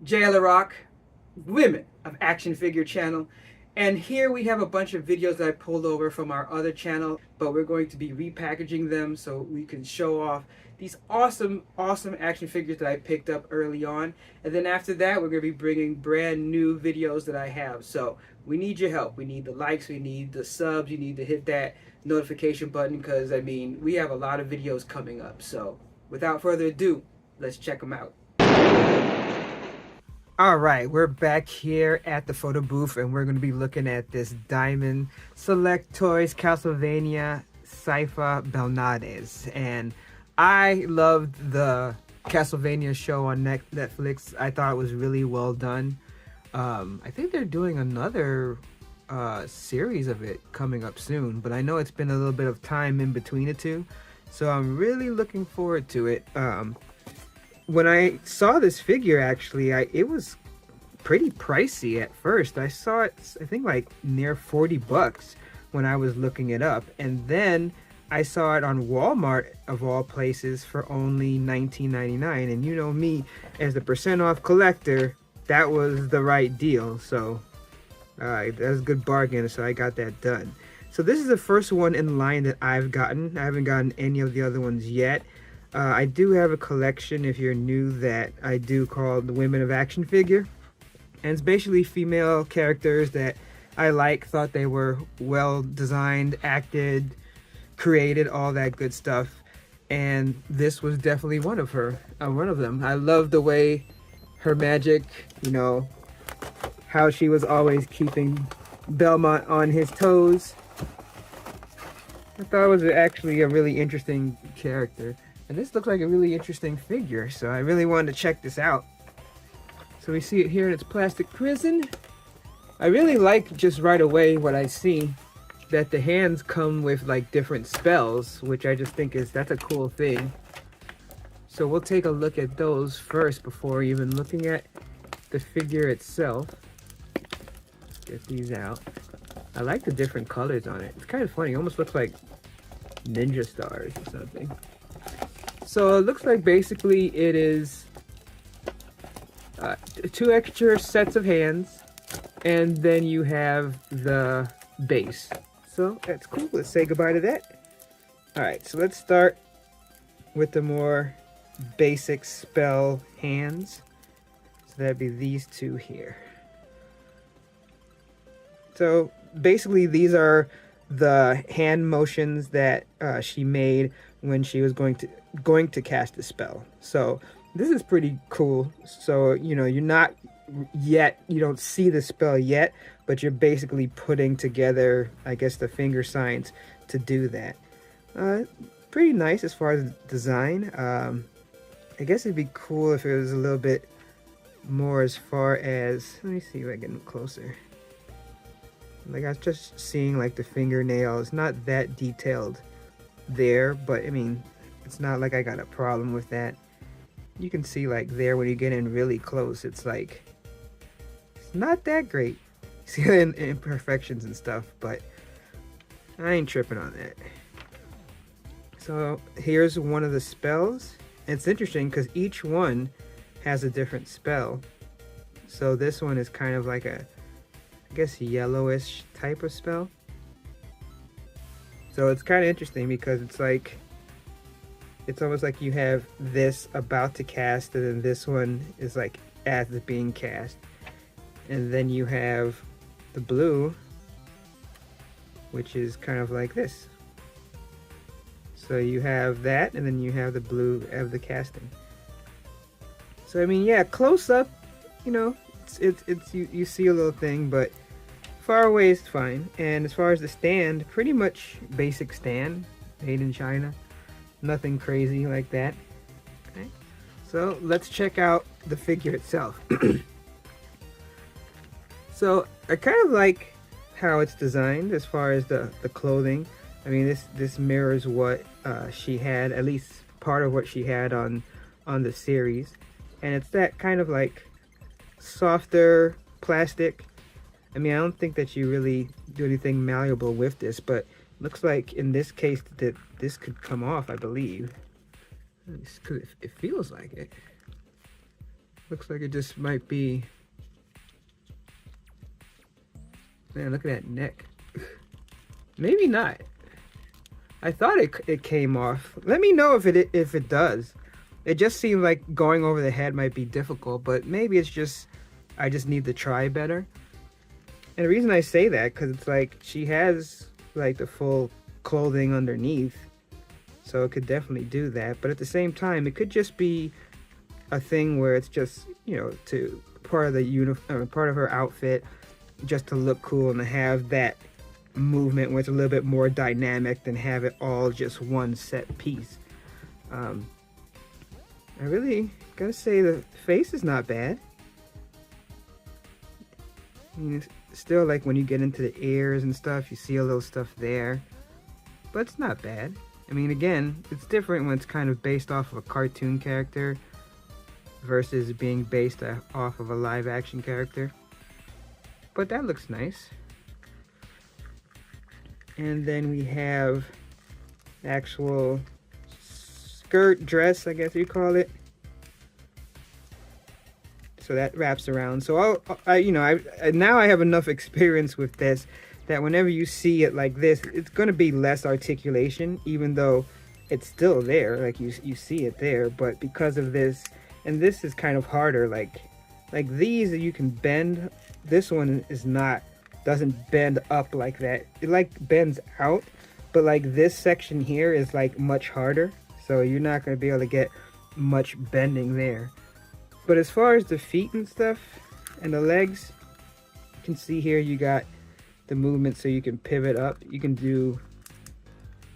JL Rock, Women of Action Figure channel. And here we have a bunch of videos that I pulled over from our other channel, but we're going to be repackaging them so we can show off these awesome action figures that I picked up early on. And then after that, we're going to be bringing brand new videos that I have. So we need your help. We need the likes, we need the subs, you need to hit that notification button because, I mean, we have a lot of videos coming up. So without further ado, let's check them out. All right, we're back here at the photo booth and we're going to be looking at this Diamond Select Toys Castlevania Sypha Belnades. And I loved the Castlevania show on Netflix. I thought it was really well done. I think they're doing another series of it coming up soon, but I know it's been a little bit of time in between the two. So I'm really looking forward to it. When I saw this figure, actually, it was pretty pricey at first. I saw it, I think, like near 40 bucks when I was looking it up. And then I saw it on Walmart, of all places, for only $19.99. And you know me, as a percent off collector, that was the right deal. So that was a good bargain, so I got that done. So this is the first one in line that I've gotten. I haven't gotten any of the other ones yet. I do have a collection, if you're new, that I do called the Women of Action Figure. And it's basically female characters that I thought they were well designed, acted, created, all that good stuff. And this was definitely one of them. I love the way her magic, you know, how she was always keeping Belmont on his toes. I thought it was actually a really interesting character. And this looks like a really interesting figure, so I really wanted to check this out. So we see it here in its plastic prison. I really like just right away what I see, that the hands come with like different spells, which I just think that's a cool thing. So we'll take a look at those first before even looking at the figure itself. Get these out. I like the different colors on it. It's kind of funny, it almost looks like ninja stars or something. So it looks like basically it is 2 extra sets of hands, and then you have the base. So that's cool. Let's say goodbye to that. Alright, so let's start with the more basic spell hands. So that'd be these 2 here. So basically these are the hand motions that she made when she was going to cast a spell. So this is pretty cool. So, you know, you don't see the spell yet, but you're basically putting together, I guess, the finger signs to do that. Pretty nice as far as design. I guess it'd be cool if it was a little bit more as far as, let me see if I get closer. Like, I was just seeing like the fingernails, not that detailed there, but I mean, it's not like I got a problem with that. You can see like there when you get in really close, it's like, it's not that great. See the imperfections and stuff, but I ain't tripping on that. So here's one of the spells. It's interesting because each one has a different spell. So this one is kind of like a, I guess, yellowish type of spell. So it's kind of interesting because it's like, it's almost like you have this about to cast, and then this one is like as it's being cast. And then you have the blue, which is kind of like this. So you have that, and then you have the blue of the casting. So I mean, yeah, close up, you know, you see a little thing, but far away is fine. And as far as the stand, pretty much basic stand, made in China. Nothing crazy like that. Okay, so let's check out the figure itself. So I kind of like how it's designed as far as the clothing. I mean, this mirrors what she had, at least part of what she had on the series. And it's that kind of like softer plastic. I mean, I don't think that you really do anything malleable with this, but looks like in this case that this could come off, I believe. It feels like it. Looks like it just might be. Man, look at that neck. Maybe not. I thought it came off. Let me know if it does. It just seemed like going over the head might be difficult, but maybe it's just I just need to try better. And the reason I say that, because it's like she has like the full clothing underneath, so it could definitely do that. But at the same time, it could just be a thing where it's just, you know, to part of the part of her outfit, just to look cool and to have that movement where it's a little bit more dynamic than have it all just one set piece. I really gotta say the face is not bad. I mean, it's still like when you get into the ears and stuff, you see a little stuff there, but it's not bad. I mean, again, it's different when it's kind of based off of a cartoon character versus being based off of a live action character. But that looks nice. And then we have actual skirt, dress, I guess you call it. So that wraps around. So now I have enough experience with this that whenever you see it like this, it's going to be less articulation, even though it's still there. Like you see it there, but because of this, and this is kind of harder. Like these you can bend. This one is not. Doesn't bend up like that. It like bends out, but like this section here is like much harder, so you're not going to be able to get much bending there. But as far as the feet and stuff and the legs, you can see here you got the movement, so you can pivot up. You can do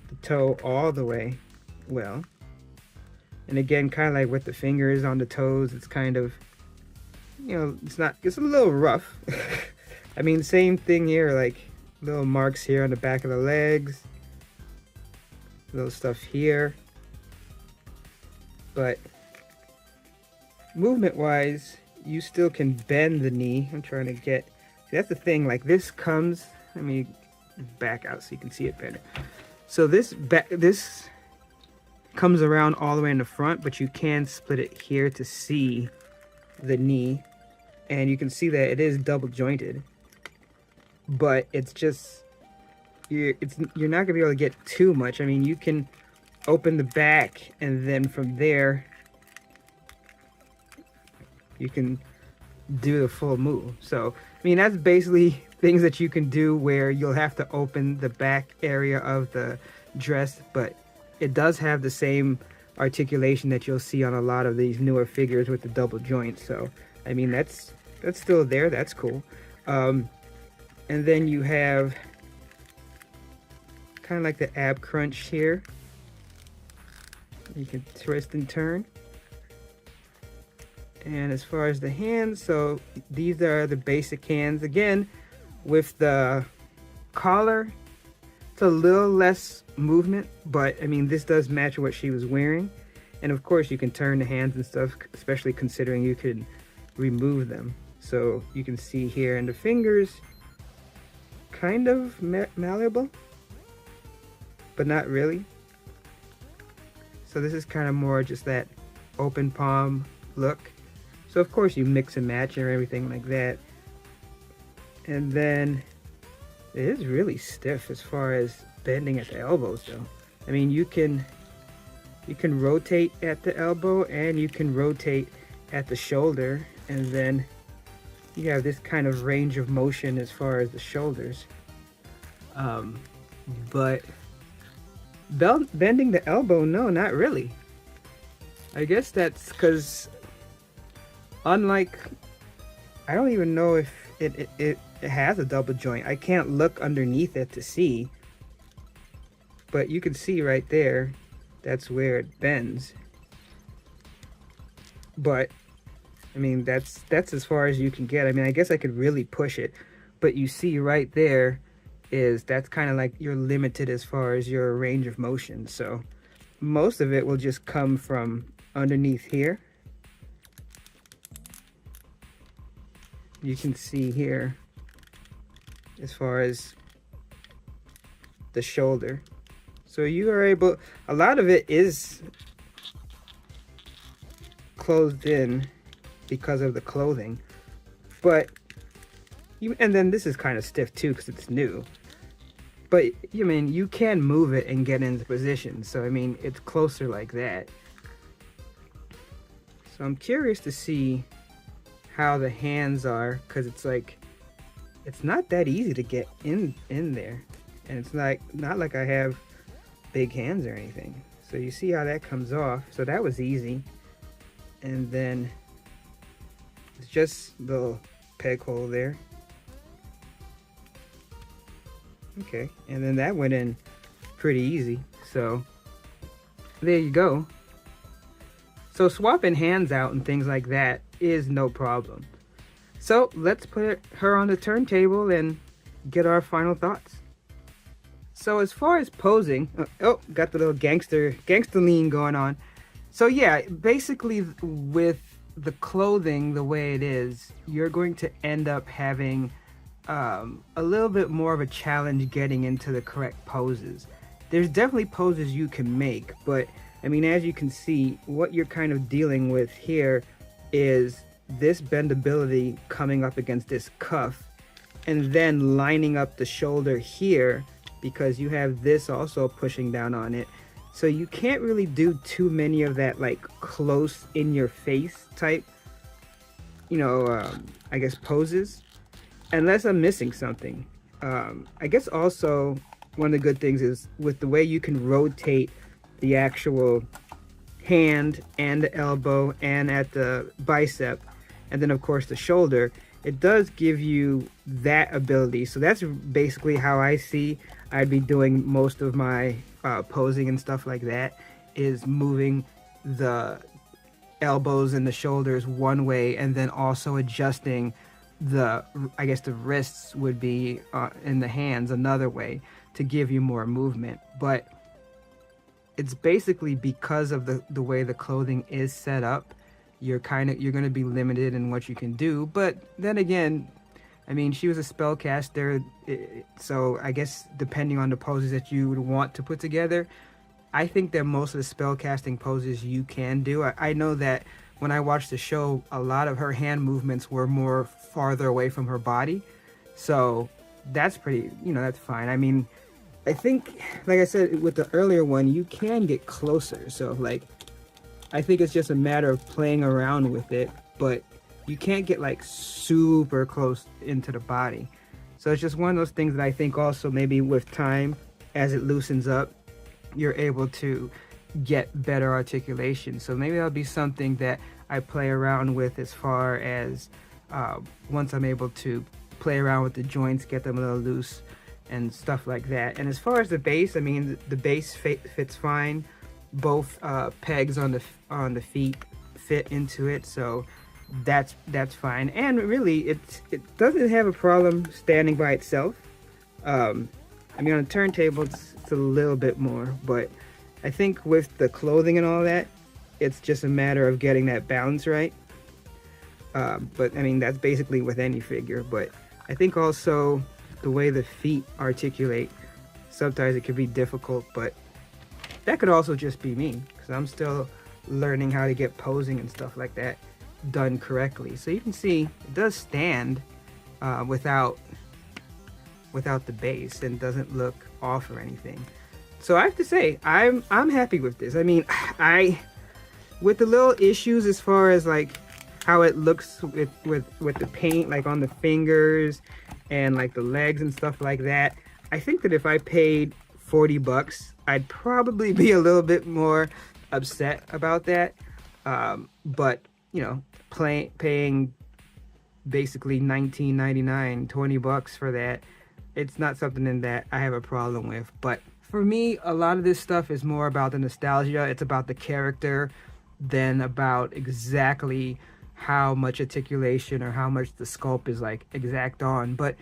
the toe all the way well, and again, kind of like with the fingers on the toes, it's kind of, you know, it's a little rough. I mean, same thing here, like little marks here on the back of the legs, little stuff here. But movement wise, you still can bend the knee. I'm trying to get, that's the thing, like this comes, let me back out so you can see it better. So this comes around all the way in the front, but you can split it here to see the knee. And you can see that it is double jointed. But it's just, you're not gonna be able to get too much. I mean, you can open the back, and then from there you can do the full move. So I mean, that's basically things that you can do where you'll have to open the back area of the dress, but it does have the same articulation that you'll see on a lot of these newer figures with the double joints. So I mean, that's still there. That's cool. And then you have kind of like the ab crunch here. You can twist and turn. And as far as the hands, so these are the basic hands. Again, with the collar, it's a little less movement, but I mean, this does match what she was wearing. And of course, you can turn the hands and stuff, especially considering you can remove them. So you can see here in the fingers, kind of malleable, but not really. So this is kind of more just that open palm look. So of course you mix and match and everything like that. And then it is really stiff as far as bending at the elbows though. I mean, you can rotate at the elbow and you can rotate at the shoulder, and then you have this kind of range of motion as far as the shoulders. But bending the elbow, no, not really. I guess that's because, unlike, I don't even know if it has a double joint. I can't look underneath it to see, but you can see right there, that's where it bends. But I mean, that's as far as you can get. I mean, I guess I could really push it, but you see right there is that's kind of like you're limited as far as your range of motion. So most of it will just come from underneath here. You can see here as far as the shoulder. So you are able, a lot of it is closed in because of the clothing. But and then this is kind of stiff too because it's new. But I mean, you can move it and get into position. So I mean, it's closer like that. So I'm curious to see how the hands are, because it's like, it's not that easy to get in there, and it's not like I have big hands or anything. So you see how that comes off. So that was easy. And then it's just the peg hole there. Okay, and then that went in pretty easy. So there you go. So swapping hands out and things like that is no problem. So let's put her on the turntable and get our final thoughts. So as far as posing, oh, got the little gangster lean going on. So yeah, basically with the clothing the way it is, you're going to end up having a little bit more of a challenge getting into the correct poses. There's definitely poses you can make, but I mean, as you can see, what you're kind of dealing with here is this bendability coming up against this cuff, and then lining up the shoulder here because you have this also pushing down on it. So you can't really do too many of that like close in your face type, I guess poses, unless I'm missing something. I guess also one of the good things is with the way you can rotate the actual hand and the elbow and at the bicep, and then of course the shoulder, it does give you that ability. So that's basically how I see I'd be doing most of my posing and stuff like that, is moving the elbows and the shoulders one way, and then also adjusting the wrists would be in the hands another way to give you more movement. But it's basically because of the way the clothing is set up, you're going to be limited in what you can do. But then again, I mean, she was a spellcaster, so I guess depending on the poses that you would want to put together, I think that most of the spellcasting poses you can do. I know that when I watched the show, a lot of her hand movements were more farther away from her body. So that's pretty, that's fine. I mean, I think, like I said, with the earlier one, you can get closer. So like, I think it's just a matter of playing around with it, but you can't get like super close into the body. So it's just one of those things that I think also maybe with time, as it loosens up, you're able to get better articulation. So maybe that'll be something that I play around with as far as once I'm able to play around with the joints, get them a little loose and stuff like that. And as far as the base, I mean, the base fits fine. Both pegs on the feet fit into it, so that's fine. And really, it doesn't have a problem standing by itself. I mean, on a turntable, it's a little bit more, but I think with the clothing and all that, it's just a matter of getting that balance right. But I mean, that's basically with any figure. But I think also the way the feet articulate, sometimes it can be difficult, but that could also just be me, because I'm still learning how to get posing and stuff like that done correctly. So you can see it does stand without the base, and doesn't look off or anything. So I have to say, I'm happy with this. I mean, with the little issues as far as like how it looks with the paint, like on the fingers and like the legs and stuff like that, I think that if I paid $40, I'd probably be a little bit more upset about that. But paying basically $19.99, $20 for that, it's not something that I have a problem with. But for me, a lot of this stuff is more about the nostalgia. It's about the character than about exactly how much articulation or how much the sculpt is like exact on. But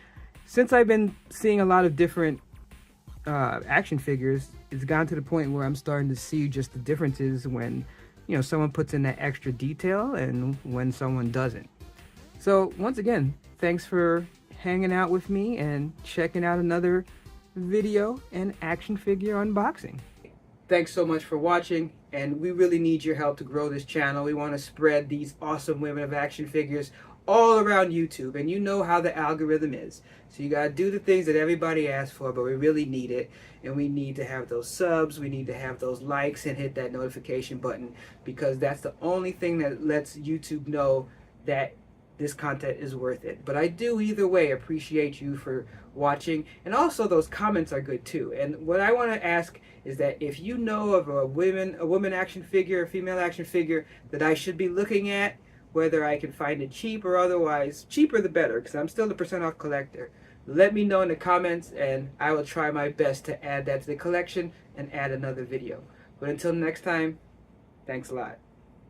since I've been seeing a lot of different action figures, it's gotten to the point where I'm starting to see just the differences when someone puts in that extra detail and when someone doesn't. So once again, thanks for hanging out with me and checking out another video and action figure unboxing. Thanks so much for watching, and we really need your help to grow this channel. We want to spread these awesome women of action figures all around YouTube, and you know how the algorithm is. So you gotta do the things that everybody asks for, but we really need it, and we need to have those subs, we need to have those likes, and hit that notification button, because that's the only thing that lets YouTube know that this content is worth it. But I do either way appreciate you for watching, and also those comments are good too. And what I want to ask is that if you know of a woman action figure, a female action figure that I should be looking at, whether I can find it cheap or otherwise, cheaper the better, because I'm still the percent off collector. Let me know in the comments, and I will try my best to add that to the collection and add another video. But until next time, thanks a lot.